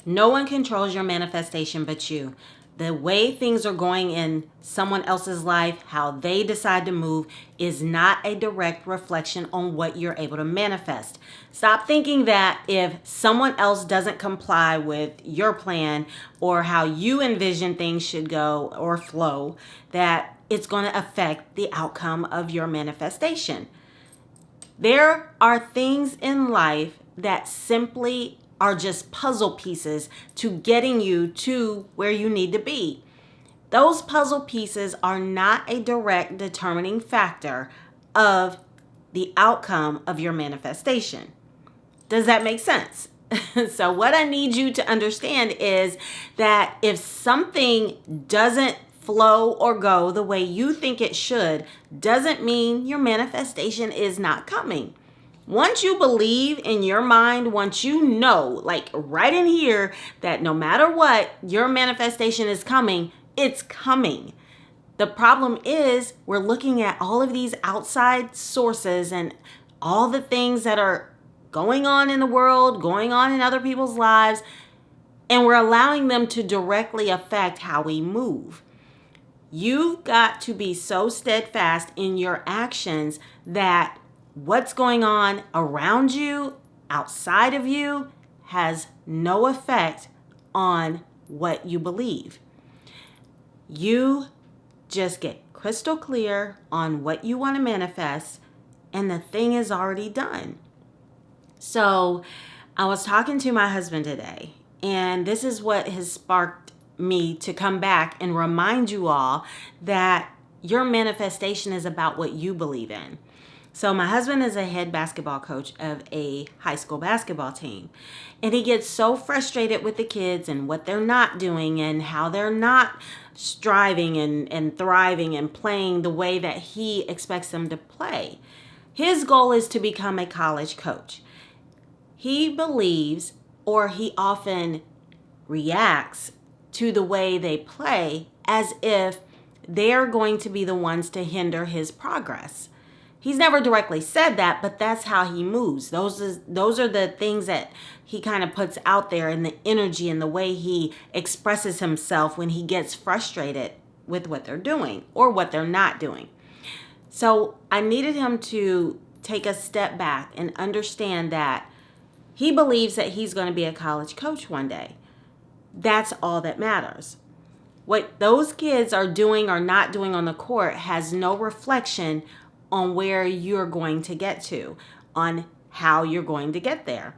No one controls your manifestation but you. The way things are going in someone else's life, how they decide to move, is not a direct reflection on what you're able to manifest. Stop thinking that if someone else doesn't comply with your plan or how you envision things should go or flow, that it's going to affect the outcome of your manifestation. There are things in life that simply are just puzzle pieces to getting you to where you need to be. Those puzzle pieces are not a direct determining factor of the outcome of your manifestation. Does that make sense? So what I need you to understand is that if something doesn't flow or go the way you think it should, doesn't mean your manifestation is not coming. Once you believe in your mind, once you know, like right in here, that no matter what, your manifestation is coming, it's coming. The problem is we're looking at all of these outside sources and all the things that are going on in the world, going on in other people's lives, and we're allowing them to directly affect how we move. You've got to be so steadfast in your actions that what's going on around you, outside of you, has no effect on what you believe. You just get crystal clear on what you want to manifest, and the thing is already done. So I was talking to my husband today, and this is what has sparked me to come back and remind you all that your manifestation is about what you believe in. So my husband is a head basketball coach of a high school basketball team. And he gets so frustrated with the kids and what they're not doing and how they're not striving and thriving and playing the way that he expects them to play. His goal is to become a college coach. He believes, or he often reacts to the way they play as if they're going to be the ones to hinder his progress. He's never directly said that, but that's how he moves. Those are the things that he kind of puts out there, in the energy and the way he expresses himself when he gets frustrated with what they're doing or what they're not doing. So I needed him to take a step back and understand that he believes that he's going to be a college coach one day. That's all that matters. What those kids are doing or not doing on the court has no reflection on where you're going to get to, on how you're going to get there.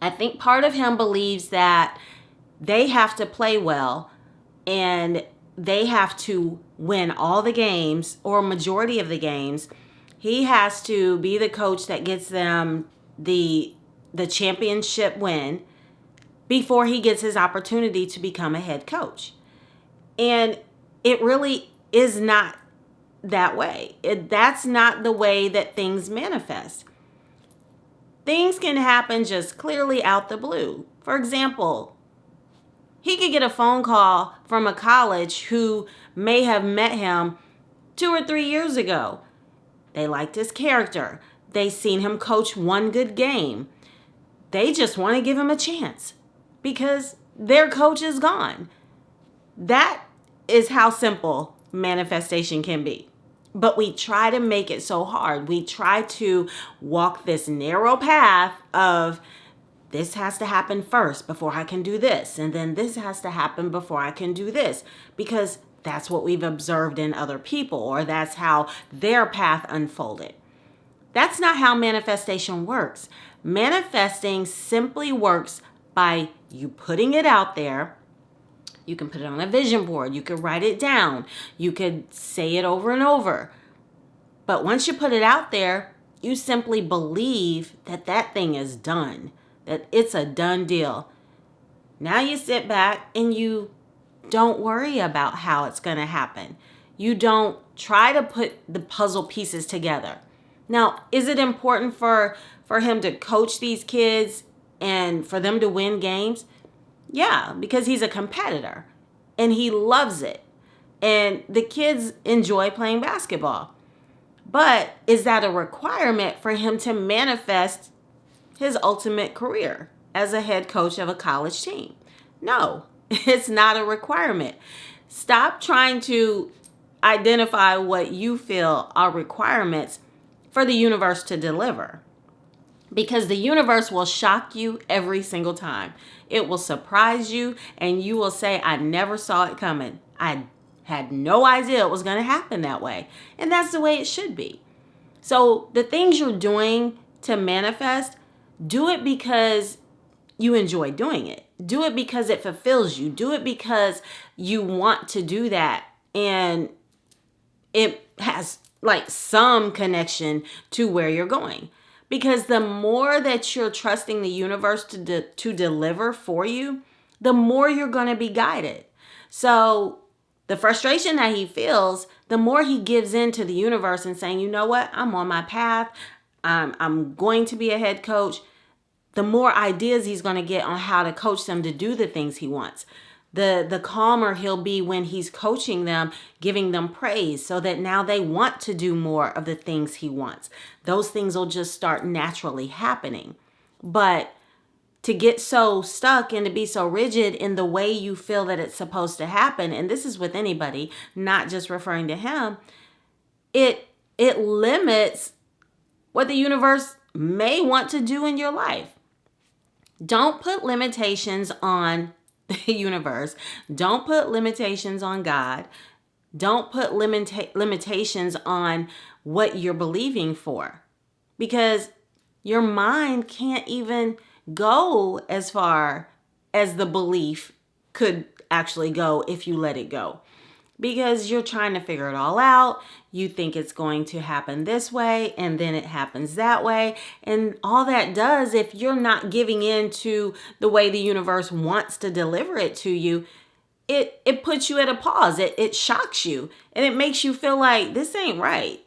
I think part of him believes that they have to play well and they have to win all the games or majority of the games. He has to be the coach that gets them the championship win before he gets his opportunity to become a head coach. And it really is not that way. That's not the way that things manifest. Things can happen just clearly out the blue. For example, he could get a phone call from a college who may have met him 2 or 3 years ago. They liked his character. They seen him coach one good game. They just want to give him a chance because their coach is gone. That is how simple manifestation can be. But we try to make it so hard. We try to walk this narrow path of this has to happen first before I can do this. And then this has to happen before I can do this. Because that's what we've observed in other people, or that's how their path unfolded. That's not how manifestation works. Manifesting simply works by you putting it out there. You can put it on a vision board. You could write it down. You could say it over and over. But once you put it out there, you simply believe that that thing is done, that it's a done deal. Now you sit back and you don't worry about how it's going to happen. You don't try to put the puzzle pieces together. Now, is it important for him to coach these kids and for them to win games? Yeah, because he's a competitor and he loves it. And the kids enjoy playing basketball. But is that a requirement for him to manifest his ultimate career? as a head coach of a college team? No, it's not a requirement. Stop trying to identify what you feel are requirements for the universe to deliver, because the universe will shock you every single time. It will surprise you and you will say, I never saw it coming. I had no idea it was going to happen that way. And that's the way it should be. So the things you're doing to manifest, do it because you enjoy doing it. Do it because it fulfills you. Do it because you want to do that. And it has like some connection to where you're going. Because the more that you're trusting the universe to deliver for you, the more you're going to be guided. So the frustration that he feels, the more he gives in to the universe and saying, you know what, I'm on my path. I'm going to be a head coach. The more ideas he's going to get on how to coach them to do the things he wants. The calmer he'll be when he's coaching them, giving them praise so that now they want to do more of the things he wants. Those things will just start naturally happening. But to get so stuck and to be so rigid in the way you feel that it's supposed to happen, and this is with anybody, not just referring to him, it limits what the universe may want to do in your life. Don't put limitations on the universe. Don't put limitations on God. Don't put limitations on what you're believing for, because your mind can't even go as far as the belief could actually go if you let it go, because you're trying to figure it all out. You think it's going to happen this way and then it happens that way. And all that does, if you're not giving in to the way the universe wants to deliver it to you, it puts you at a pause. It shocks you and it makes you feel like this ain't right.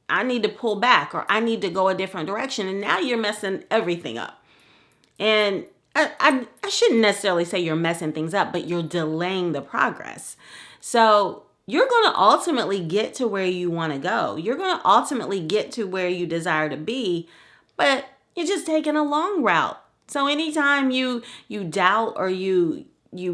I need to pull back, or I need to go a different direction. And now you're messing everything up. And I shouldn't necessarily say you're messing things up, but you're delaying the progress. So you're going to ultimately get to where you want to go. You're going to ultimately get to where you desire to be, but you're just taking a long route. So anytime you doubt or you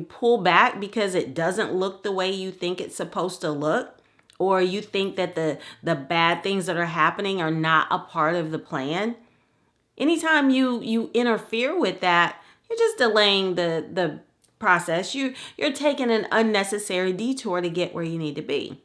pull back because it doesn't look the way you think it's supposed to look, or you think that the bad things that are happening are not a part of the plan, anytime you interfere with that, you're just delaying the process. You're taking an unnecessary detour to get where you need to be.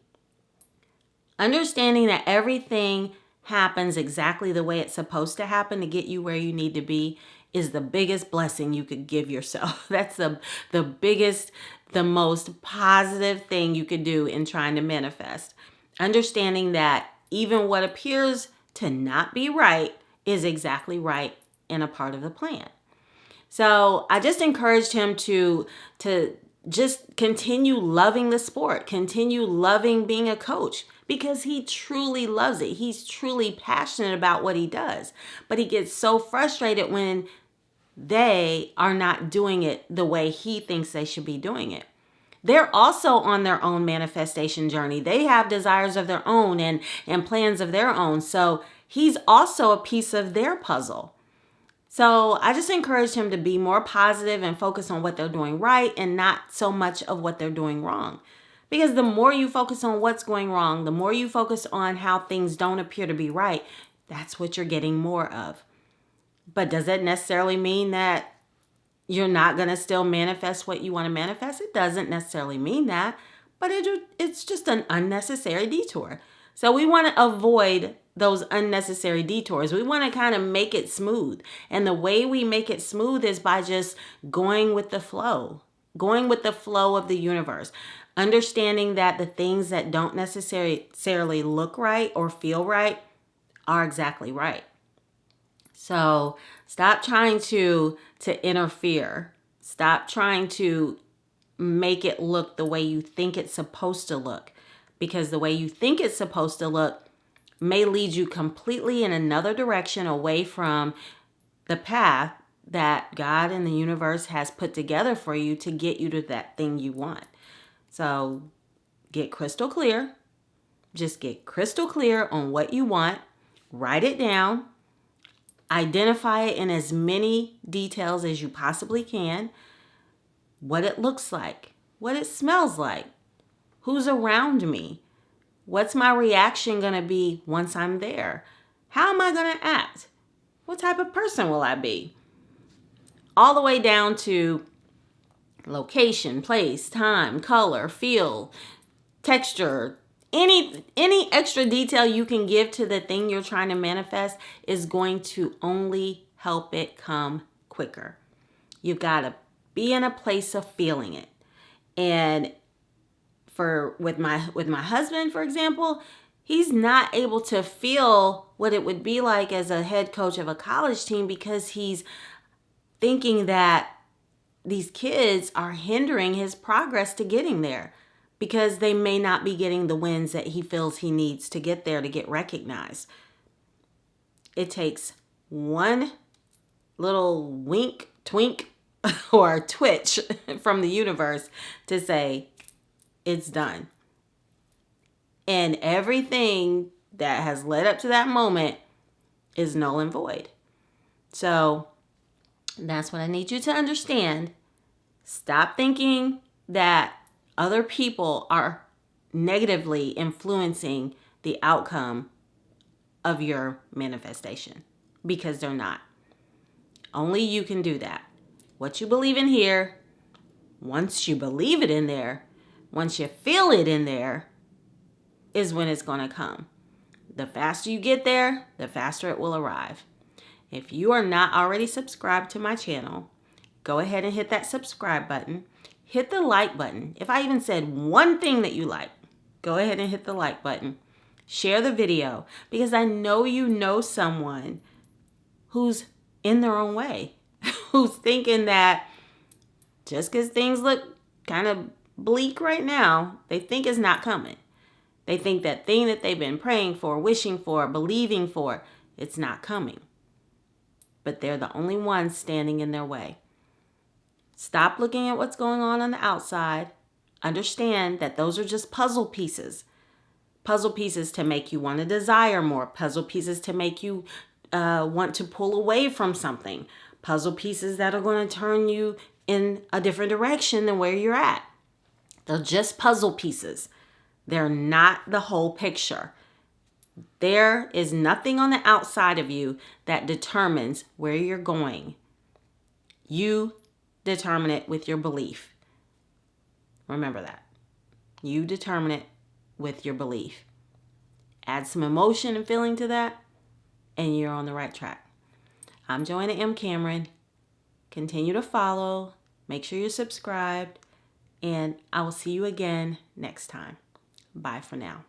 Understanding that everything happens exactly the way it's supposed to happen to get you where you need to be is the biggest blessing you could give yourself. That's the biggest, the most positive thing you could do in trying to manifest. Understanding that even what appears to not be right is exactly right and a part of the plan. So I just encouraged him to just continue loving the sport, continue loving being a coach, because he truly loves it. He's truly passionate about what he does. But he gets so frustrated when they are not doing it the way he thinks they should be doing it. They're also on their own manifestation journey. They have desires of their own and plans of their own. So he's also a piece of their puzzle. So I just encouraged him to be more positive and focus on what they're doing right and not so much of what they're doing wrong. Because the more you focus on what's going wrong, the more you focus on how things don't appear to be right, that's what you're getting more of. But does that necessarily mean that you're not going to still manifest what you want to manifest? It doesn't necessarily mean that, but it's just an unnecessary detour. So we want to avoid those unnecessary detours. We want to kind of make it smooth. And the way we make it smooth is by just going with the flow of the universe. Understanding that the things that don't necessarily look right or feel right are exactly right. So stop trying to interfere. Stop trying to make it look the way you think it's supposed to look. Because the way you think it's supposed to look may lead you completely in another direction away from the path that God and the universe has put together for you to get you to that thing you want. So get crystal clear. Just get crystal clear on what you want. Write it down. Identify it in as many details as you possibly can. What it looks like, what it smells like, who's around me, what's my reaction going to be once I'm there, how am I going to act, what type of person will I be, all the way down to location, place, time, color, feel, texture. Any extra detail you can give to the thing you're trying to manifest is going to only help it come quicker. You've got to be in a place of feeling it. And with my husband, for example, he's not able to feel what it would be like as a head coach of a college team because he's thinking that these kids are hindering his progress to getting there because they may not be getting the wins that he feels he needs to get there to get recognized. It takes one little wink, twink, or twitch from the universe to say, it's done. And everything that has led up to that moment is null and void. So that's what I need you to understand. Stop thinking that other people are negatively influencing the outcome of your manifestation, because they're not. Only you can do that. What you believe in here, once you believe it in there, once you feel it in there, is when it's going to come. The faster you get there, the faster it will arrive. If you are not already subscribed to my channel, go ahead and hit that subscribe button. Hit the like button. If I even said one thing that you like, go ahead and hit the like button. Share the video, because I know you know someone who's in their own way, who's thinking that just because things look kind of bleak right now, they think it's not coming. They think that thing that they've been praying for, wishing for, believing for, it's not coming. But they're the only ones standing in their way. Stop looking at what's going on the outside. Understand that those are just puzzle pieces. Puzzle pieces to make you want to desire more. Puzzle pieces to make you want to pull away from something. Puzzle pieces that are going to turn you in a different direction than where you're at. They're just puzzle pieces. They're not the whole picture. There is nothing on the outside of you that determines where you're going. You determine it with your belief. Remember that. You determine it with your belief. Add some emotion and feeling to that, and you're on the right track. I'm Joanna M. Cameron. Continue to follow. Make sure you're subscribed. And I will see you again next time. Bye for now.